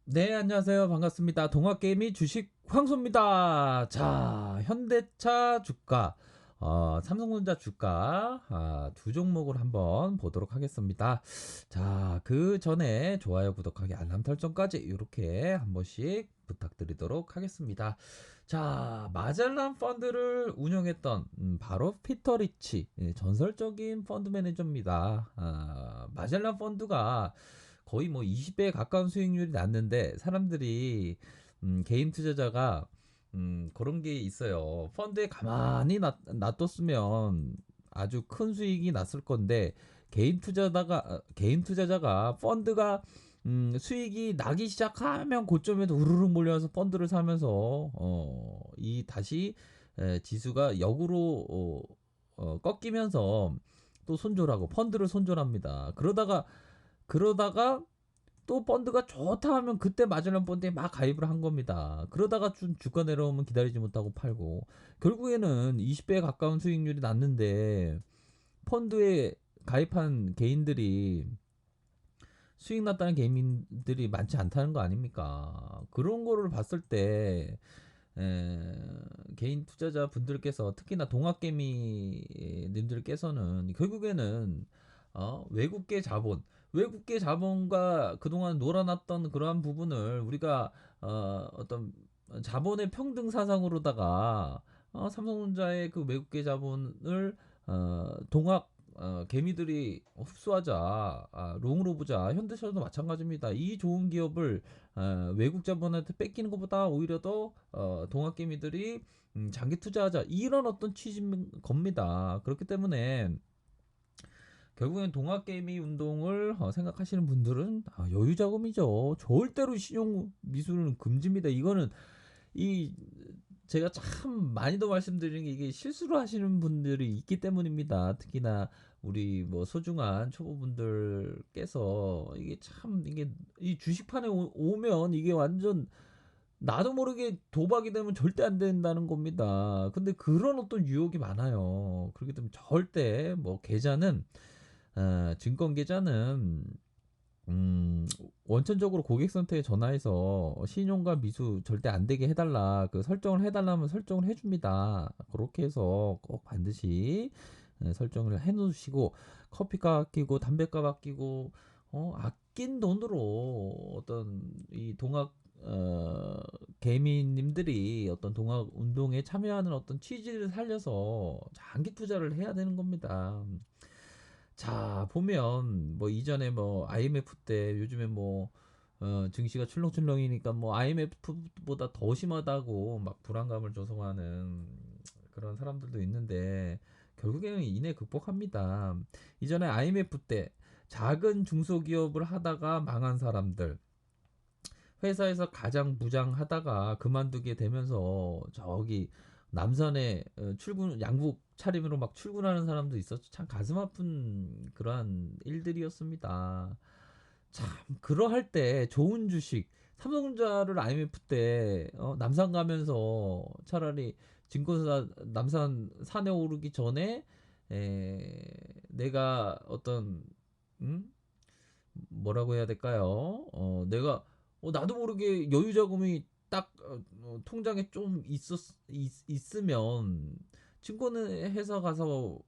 네, 안녕하세요. 반갑습니다. 동학개미 주식 황소입니다. 자, 현대차 주가, 삼성전자 주가, 두 종목을 한번 보도록 하겠습니다. 자, 그 전에 좋아요, 구독하기, 알람 설정까지 이렇게 한 번씩 부탁드리도록 하겠습니다. 자, 마젤란 펀드를 운영했던 바로 피터 리치, 전설적인 펀드 매니저입니다. 마젤란 펀드가 거의 뭐 20배에 가까운 수익률이 났는데 사람들이 개인 투자자가 그런 게 있어요. 펀드에 가만히 놔뒀으면 아주 큰 수익이 났을 건데 개인 투자자가 펀드가 수익이 나기 시작하면 고점에도 우르르 몰려서 펀드를 사면서 이 다시 지수가 역으로 꺾이면서 또 손절하고 펀드를 손절합니다. 그러다가 또 펀드가 좋다 하면 그때 마젤란 펀드에 막 가입을 한 겁니다. 그러다가 좀 주가 내려오면 기다리지 못하고 팔고 결국에는 20배에 가까운 수익률이 났는데 펀드에 가입한 개인들이 수익 났다는 개인들이 많지 않다는 거 아닙니까? 그런 거를 봤을 때 에, 개인 투자자 분들께서 특히나 동학개미님들께서는 결국에는 외국계 자본과 그동안 놀아놨던 그러한 부분을 우리가 어떤 자본의 평등 사상으로다가 삼성전자의 그 외국계 자본을 동학 개미들이 흡수하자, 롱으로 보자. 현대차도 마찬가지입니다. 이 좋은 기업을 외국 자본한테 뺏기는 것보다 오히려 더 동학개미들이 장기 투자하자 이런 어떤 취지인 겁니다. 그렇기 때문에 결국엔 동학개미 운동을 생각하시는 분들은 여유 자금이죠. 절대로 신용 미수는 금지입니다. 이거는 이 제가 참 많이도 말씀드리는 게 이게 실수를 하시는 분들이 있기 때문입니다. 특히나 우리 뭐 소중한 초보분들께서 이게 참 이게 이 주식판에 오면 이게 완전 나도 모르게 도박이 되면 절대 안 된다는 겁니다. 근데 그런 어떤 유혹이 많아요. 그렇기 때문에 절대 뭐 계좌는 증권 계좌는 음, 원천적으로 고객센터에 전화해서 신용과 미수 절대 안 되게 해달라. 그 설정을 해달라면 설정을 해줍니다. 그렇게 해서 꼭 반드시 설정을 해놓으시고 커피값 아끼고 담배값 아끼고 아낀 돈으로 어떤 이 동학 개미님들이 어떤 동학 운동에 참여하는 어떤 취지를 살려서 장기 투자를 해야 되는 겁니다. 자, 보면 뭐 이전에 뭐 IMF 때 요즘에 뭐 증시가 출렁출렁이니까 뭐 IMF보다 더 심하다고 막 불안감을 조성하는 그런 사람들도 있는데 결국에는 이내 극복합니다. 이전에 IMF 때 작은 중소기업을 하다가 망한 사람들, 회사에서 가장 부장하다가 그만두게 되면서 저기 남산에 출근 양복 차림으로 막 출근하는 사람도 있었죠. 참 가슴 아픈 그러한 일들이었습니다. 참 그러할 때 좋은 주식 삼성전자를 IMF 때 남산 가면서 차라리 증권사 남산 산에 오르기 전에 내가 어떤 음? 뭐라고 해야 될까요? 내가 나도 모르게 여유 자금이 딱 통장에 좀 있으면 증권회사 가서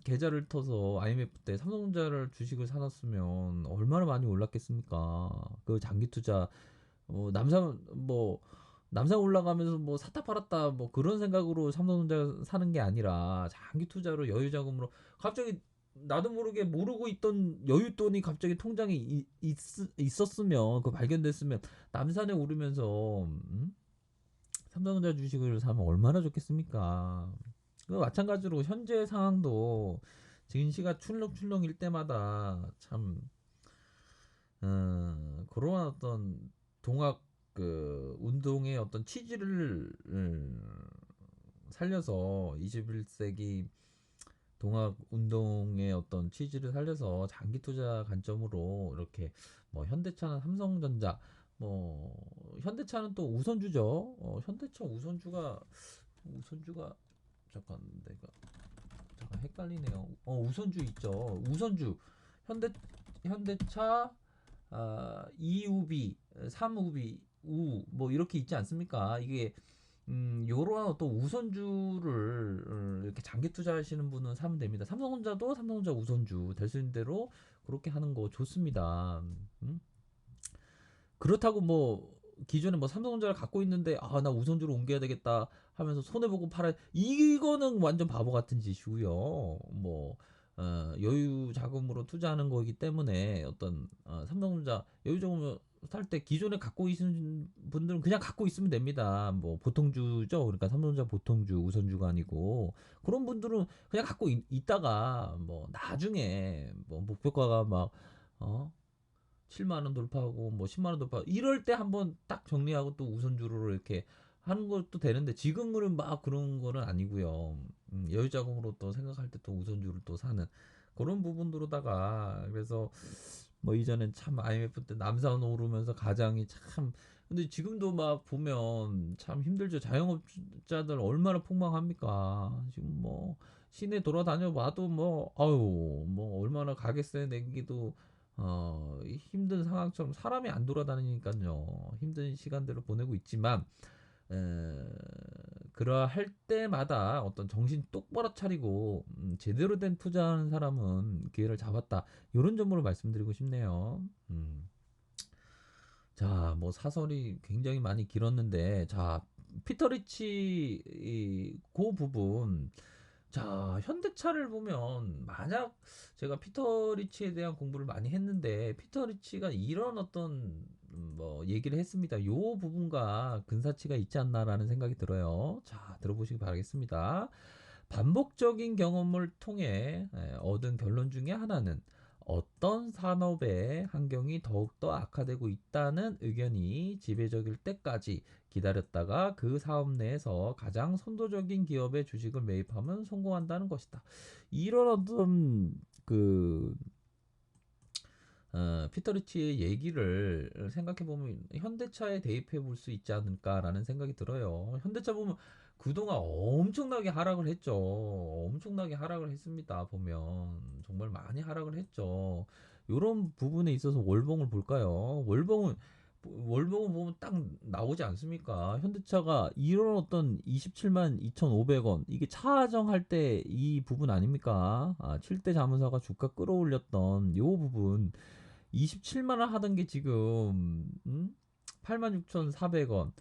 계좌를 터서 IMF 때 삼성전자를 주식을 사놨으면 얼마나 많이 올랐겠습니까? 그 장기 투자 남산 올라가면서 뭐 샀다 팔았다 뭐 그런 생각으로 삼성전자 사는 게 아니라 장기 투자로 여유 자금으로 갑자기 나도 모르게 모르고 있던 여윳돈이 갑자기 통장에 있었으면 그 발견됐으면 남산에 오르면서 삼성전자 주식을 사면 얼마나 좋겠습니까? 그 마찬가지로 현재 상황도 증시가 출렁출렁일 때마다 참 그러한 어떤 동학 그 운동의 어떤 취지를 살려서 21세기 동학 운동의 어떤 취지를 살려서 장기 투자 관점으로 이렇게 뭐 현대차나 삼성전자 뭐 현대차는 또 우선주죠. 현대차 우선주가 잠깐 내가 잠깐 헷갈리네요. 우선주 있죠. 우선주 현대 현대차 EUB 사무비 뭐 이렇게 있지 않습니까? 이게 요런 어떤 우선주를 이렇게 장기 투자하시는 분은 사면 됩니다. 삼성전자도 삼성전자 우선주 될 수 있는 대로 그렇게 하는 거 좋습니다. 음? 그렇다고 뭐 기존에 뭐 삼성전자를 갖고 있는데 나 우선주로 옮겨야 되겠다 하면서 손해 보고 팔아, 이거는 완전 바보 같은 짓이고요. 뭐 여유 자금으로 투자하는 거기 때문에 어떤 삼성전자 여유 자금을 살 때 기존에 갖고 있는 분들은 그냥 갖고 있으면 됩니다. 뭐 보통주죠. 그러니까 삼성전자 보통주 우선주가 아니고, 그런 분들은 그냥 갖고 있다가 뭐 나중에 뭐 목표가가 막 어? 7만 원 돌파하고 뭐 10만 원 돌파 이럴 때 한번 딱 정리하고 또 우선주로 이렇게 하는 것도 되는데, 지금은 막 그런 거는 아니고요. 여유자금으로 또 생각할 때 또 우선주를 또 사는 그런 부분으로다가, 그래서 뭐 이전엔 참 IMF 때 남산 오르면서 가장이 참, 근데 지금도 막 보면 참 힘들죠. 자영업자들 얼마나 폭망합니까? 지금 뭐 시내 돌아다녀 봐도 뭐 아유 뭐 얼마나 가게세 내기도 힘든 상황처럼 사람이 안 돌아다니니까요. 힘든 시간들을 보내고 있지만 에, 그러할 때마다 어떤 정신 똑바로 차리고 제대로 된 투자하는 사람은 기회를 잡았다. 이런 점으로 말씀드리고 싶네요. 자, 뭐 사설이 굉장히 많이 길었는데, 자, 피터 리치 그 부분, 자, 현대차를 보면 만약 제가 피터 리치에 대한 공부를 많이 했는데, 피터 리치가 이런 어떤 뭐 얘기를 했습니다. 요 부분과 근사치가 있지 않나라는 생각이 들어요. 자, 들어보시기 바라겠습니다. 반복적인 경험을 통해 얻은 결론 중에 하나는 어떤 산업의 환경이 더욱더 악화되고 있다는 의견이 지배적일 때까지 기다렸다가 그 사업 내에서 가장 선도적인 기업의 주식을 매입하면 성공한다는 것이다. 이런 어떤 그 피터 리치의 얘기를 생각해 보면 현대차에 대입해 볼 수 있지 않을까라는 생각이 들어요. 현대차 보면 그동안 엄청나게 하락을 했죠. 엄청나게 하락을 했습니다. 보면 정말 많이 하락을 했죠. 이런 부분에 있어서 월봉을 볼까요? 월봉을 보면 딱 나오지 않습니까? 현대차가 이런 어떤 27만 2,500원, 이게 차정할 때 이 부분 아닙니까? 7대 자문사가 주가 끌어올렸던 요 부분, 27만 원 하던 게 지금 86,400원.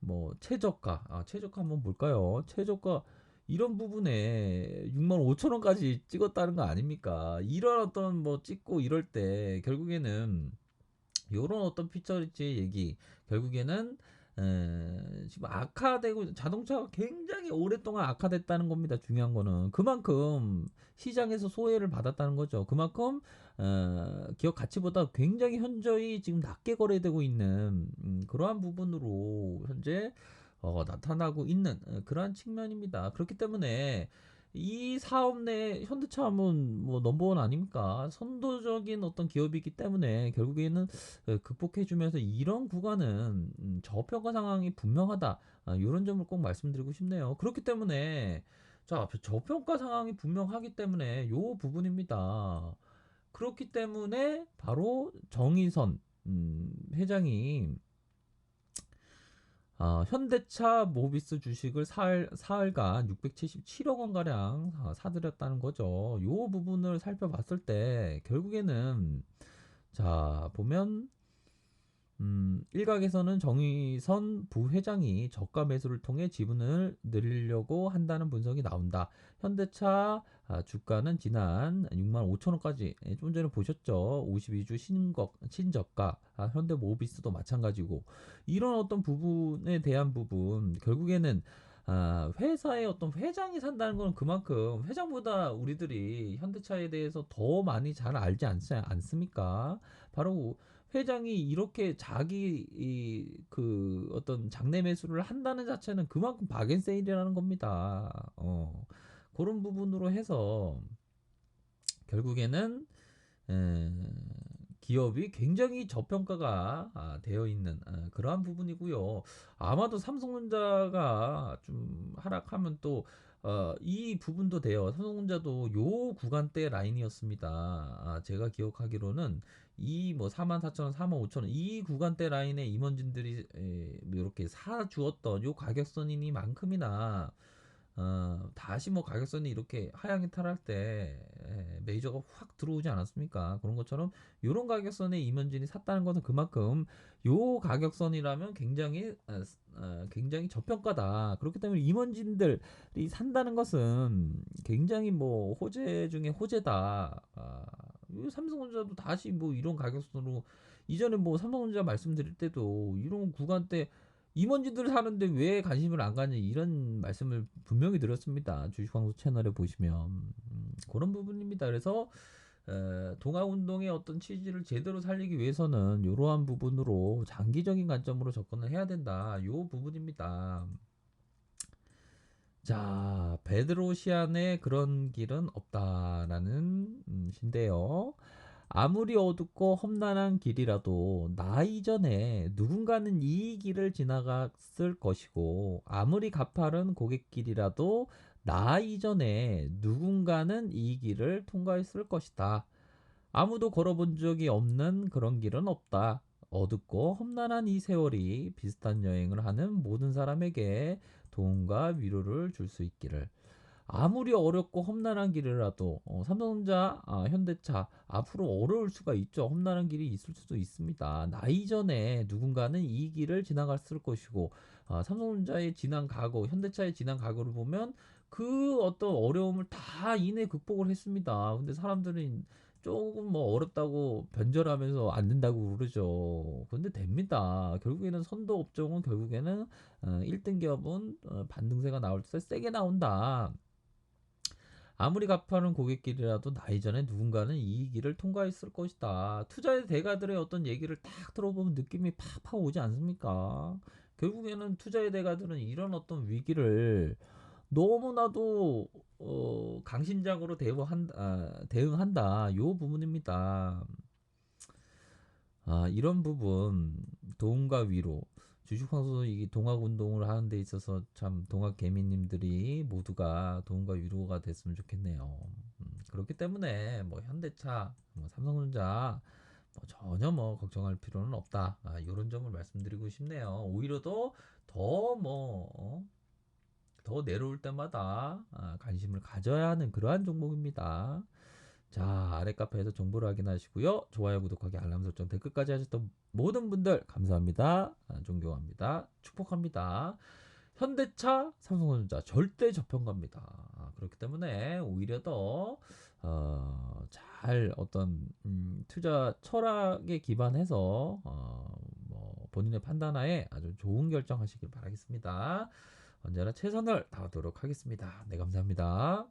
뭐 최저가, 최저가 한번 볼까요? 최저가 이런 부분에 6만 5천 원까지 찍었다는 거 아닙니까? 이런 어떤 뭐 찍고 이럴 때 결국에는 요런 어떤 피처리지의 얘기, 결국에는 지금 악화되고, 자동차가 굉장히 오랫동안 악화됐다는 겁니다. 중요한 거는 그만큼 시장에서 소외를 받았다는 거죠. 그만큼 기업 가치보다 굉장히 현저히 지금 낮게 거래되고 있는 그러한 부분으로 현재 나타나고 있는 그러한 측면입니다. 그렇기 때문에 이 사업 내 현대차는 뭐 넘버원 아닙니까? 선도적인 어떤 기업이기 때문에 결국에는 극복해주면서 이런 구간은 저평가 상황이 분명하다. 이런 점을 꼭 말씀드리고 싶네요. 그렇기 때문에 자, 저평가 상황이 분명하기 때문에 요 부분입니다. 그렇기 때문에 바로 정의선 회장이 현대차 모비스 주식을 사흘간 677억 원가량 사들였다는 거죠. 요 부분을 살펴봤을 때 결국에는 자 보면 일각에서는 정의선 부회장이 저가 매수를 통해 지분을 늘리려고 한다는 분석이 나온다. 현대차 주가는 지난 6만 5천 원까지, 좀 전에 보셨죠? 52주 신저가, 현대모비스도 마찬가지고, 이런 어떤 부분에 대한 부분, 결국에는 회사의 어떤 회장이 산다는 건 그만큼 회장보다 우리들이 현대차에 대해서 더 많이 잘 알지 않습니까? 바로 회장이 이렇게 그 어떤 장내 매수를 한다는 자체는 그만큼 박앤세일이라는 겁니다. 그런 부분으로 해서 결국에는 에, 기업이 굉장히 저평가가 되어 있는 그러한 부분이고요. 아마도 삼성전자가 좀 하락하면 또 이 부분도 돼요. 삼성전자도 요 구간대 라인이었습니다. 제가 기억하기로는 이 뭐 44,000원, 45,000원 이 구간대 라인에 임원진들이 뭐 이렇게 사 주었던 요 가격선이니만큼이나 다시 뭐 가격선이 이렇게 하향이 탈할 때 메이저가 확 들어오지 않았습니까? 그런 것처럼 요런 가격선에 임원진이 샀다는 것은 그만큼 요 가격선이라면 굉장히 저평가다. 그렇기 때문에 임원진들이 산다는 것은 굉장히 뭐 호재 중에 호재다. 이 삼성전자도 다시 뭐 이런 가격선으로 이전에 뭐 삼성전자 말씀드릴 때도 이런 구간대 임원진들 사는데 왜 관심을 안 가냐 이런 말씀을 분명히 드렸습니다. 주식방송 채널에 보시면 그런 부분입니다. 그래서 동아운동의 어떤 취지를 제대로 살리기 위해서는 이러한 부분으로 장기적인 관점으로 접근을 해야 된다. 요 부분입니다. 자, 베드로시안의 그런 길은 없다라는 신데요. 아무리 어둡고 험난한 길이라도 나 이전에 누군가는 이 길을 지나갔을 것이고 아무리 가파른 고갯길이라도 나 이전에 누군가는 이 길을 통과했을 것이다. 아무도 걸어본 적이 없는 그런 길은 없다. 어둡고 험난한 이 세월이 비슷한 여행을 하는 모든 사람에게 도움과 위로를 줄 수 있기를. 아무리 어렵고 험난한 길이라도 삼성전자, 현대차 앞으로 어려울 수가 있죠. 험난한 길이 있을 수도 있습니다. 나 이전에 누군가는 이 길을 지나갔을 것이고 삼성전자의 지난 과거, 현대차의 지난 과거를 보면 그 어떤 어려움을 다 이내 극복을 했습니다. 근데 사람들은 조금 뭐 어렵다고 변절하면서 안 된다고 그러죠. 근데 됩니다. 결국에는 선도 업종은 결국에는 1등 기업은 반등세가 나올 때 세게 나온다. 아무리 가파른 고갯길이라도 나 이전에 누군가는 이 길을 통과했을 것이다. 투자의 대가들의 어떤 얘기를 딱 들어보면 느낌이 팍팍 오지 않습니까? 결국에는 투자의 대가들은 이런 어떤 위기를 너무나도 강심장으로 대응한다. 요 부분입니다. 이런 부분 도움과 위로 주식황수 이 동학 운동을 하는 데 있어서 참 동학 개미님들이 모두가 도움과 위로가 됐으면 좋겠네요. 그렇기 때문에 뭐 현대차, 뭐 삼성전자 뭐 전혀 뭐 걱정할 필요는 없다. 이런 점을 말씀드리고 싶네요. 오히려 더 내려올 때마다 관심을 가져야 하는 그러한 종목입니다. 자, 아래 카페에서 정보를 확인하시고요. 좋아요, 구독하기, 알람 설정, 댓글까지 하셨던 모든 분들 감사합니다. 존경합니다. 축복합니다. 현대차, 삼성전자 절대 저평가입니다. 그렇기 때문에 오히려 더 잘 어떤 투자 철학에 기반해서 뭐 본인의 판단하에 아주 좋은 결정하시길 바라겠습니다. 언제나 최선을 다하도록 하겠습니다. 네, 감사합니다.